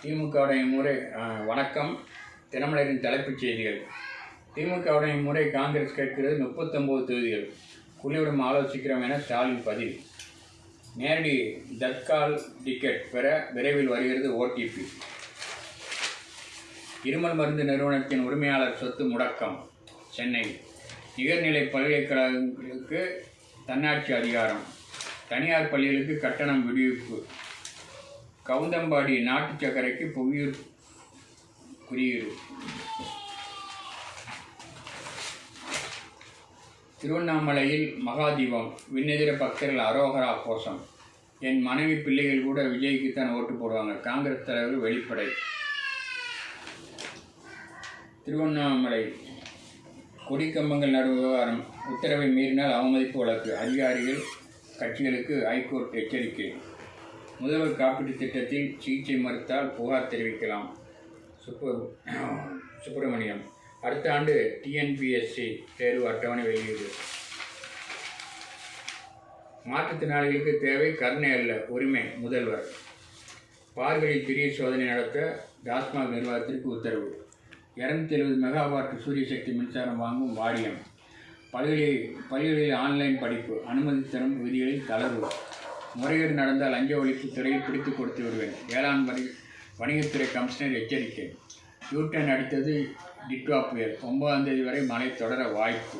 திமுகவுடைய முறை வணக்கம். தினமலரின் தலைப்புச் செய்திகள். திமுகவுடைய முறை காங்கிரஸ் கேட்கிறது 39 தொகுதிகள். குழுவிடம் ஆலோசிக்கிறோம் என ஸ்டாலின் பதில். நேரடி தற்கால் டிக்கெட் பெற விரைவில் வருகிறது ஓடிபி. இருமல் மருந்து நிறுவனத்தின் உரிமையாளர் சொத்து முடக்கம். சென்னை நிகர்நிலை பல்கலைக்கழகங்களுக்கு தன்னாட்சி அதிகாரம். தனியார் பள்ளிகளுக்கு கட்டணம் விடுவிப்பு. கவுந்தம்பாடி நாட்டு சர்க்கரைக்கு புவியூர் குறியீடு. திருவண்ணாமலையில் மகாதீபம். விண்ணெதிர பக்தர்கள் அரோகரா கோஷம். என் மனைவி பிள்ளைகள் கூட விஜய்க்குத்தான் ஓட்டு போடுவாங்க. காங்கிரஸ் தலைவர் வெளிப்படை. திருவண்ணாமலை கொடிக்கம்பங்கள் நடு விவகாரம். உத்தரவை மீறினால் அவமதிப்பு வழக்கு. அதிகாரிகள் கட்சிகளுக்கு ஐகோர்ட் எச்சரிக்கை. முதல்வர் காப்பீட்டுத் திட்டத்தில் சிகிச்சை மறுத்தால் புகார் தெரிவிக்கலாம். சுப்பிரமணியம். அடுத்த ஆண்டு டிஎன்பிஎஸ்சி தேர்வு அட்டவணை வெளியீடு. மாற்றுத்திறனாளிகளுக்கு தேவை கருணை அல்ல உரிமை. முதல்வர். பார்களில் திடீர் சோதனை நடத்த டாஸ்மாக் நிர்வாகத்திற்கு உத்தரவு. 270 மெகாவாட் சூரிய சக்தி மின்சாரம் வாங்கும் வாரியம். பள்ளிகளில் ஆன்லைன் படிப்பு. அனுமதி தரும் விதிகளில் தளர்வு. முறைகேடு நடந்தால் லஞ்ச ஒழிப்பு துறையில் பிடித்து கொடுத்து விடுவேன். வேளாண் வணிகத்துறை கமிஷனர் எச்சரிக்கை. யூட்டன் அடித்தது டிட்வா புயல். 9ஆம் தேதி வரை மழை தொடர வாய்ப்பு.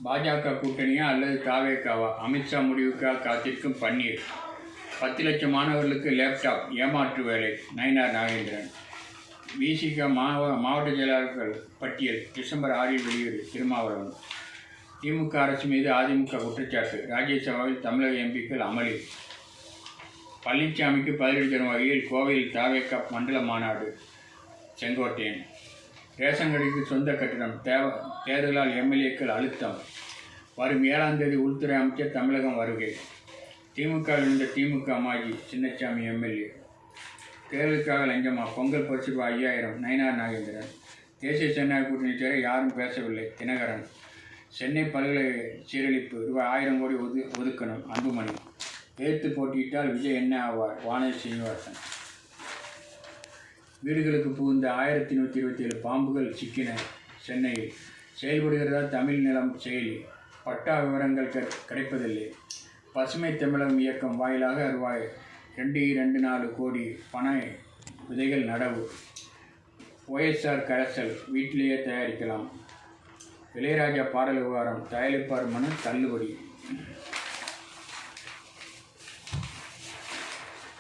பாஜக கூட்டணியா அல்லது தாவேகாவா? அமித்ஷா முடிவுக்காக காத்திருக்கும் பன்னீர். 10 லட்சம் மாணவர்களுக்கு லேப்டாப் ஏமாற்று வேலை. நயினார் நாகேந்திரன். விசிக மாவட்ட செயலாளர்கள் பட்டியல் டிசம்பர் 6 வெளியீடு. திருமாவளவன். திமுக அரசு மீது அதிமுக குற்றச்சாட்டு. ராஜ்யசபாவில் தமிழக எம்பிக்கள் அமளி. பழனிசாமிக்கு பதிலடி தரும் வகையில் கோவையில் தாவேகா மண்டல மாநாடு. செங்கோட்டையன். ரேஷன் கடைக்கு சொந்த கட்டிடம். தேர்தலால் எம்எல்ஏக்கள் அழுத்தம். வரும் 7ஆம் தேதி உள்துறை அமைச்சர் தமிழகம் வருகை. திமுகவில் இருந்த திமுக மாஜி சின்னசாமி எம்எல்ஏ. தேர்தலுக்காக லஞ்சமா? பொங்கல் பரிசு ரூபாய் 5000. நயினார் நாகேந்திரன். தேசிய ஜனநாயக கூட்டணி சேர யாரும் பேசவில்லை. தினகரன். சென்னை பல்கலை சீரழிப்பு. ரூபாய் 1000 கோடி ஒதுக்கணும். அன்புமணி. எதிர்த்து போட்டியிட்டால் விஜய் என்ன ஆவார்? வானதி சீனிவாசன். வீடுகளுக்கு புகுந்த 1127 பாம்புகள் சிக்கின. சென்னையில் செயல்படுகிறதா தமிழ் நிலம் செயலி? பட்டா விவரங்கள் கிடைப்பதில்லை. பசுமை தமிழகம் இயக்கம் வாயிலாக ரூபாய் 224 கோடி பண விதைகள் நடவு. ஒய்எஸ்ஆர் கரைசல் வீட்டிலேயே தயாரிக்கலாம். இளையராஜா பாடல் விவகாரம். தயாரிப்பாளர் மனு தள்ளுபடி.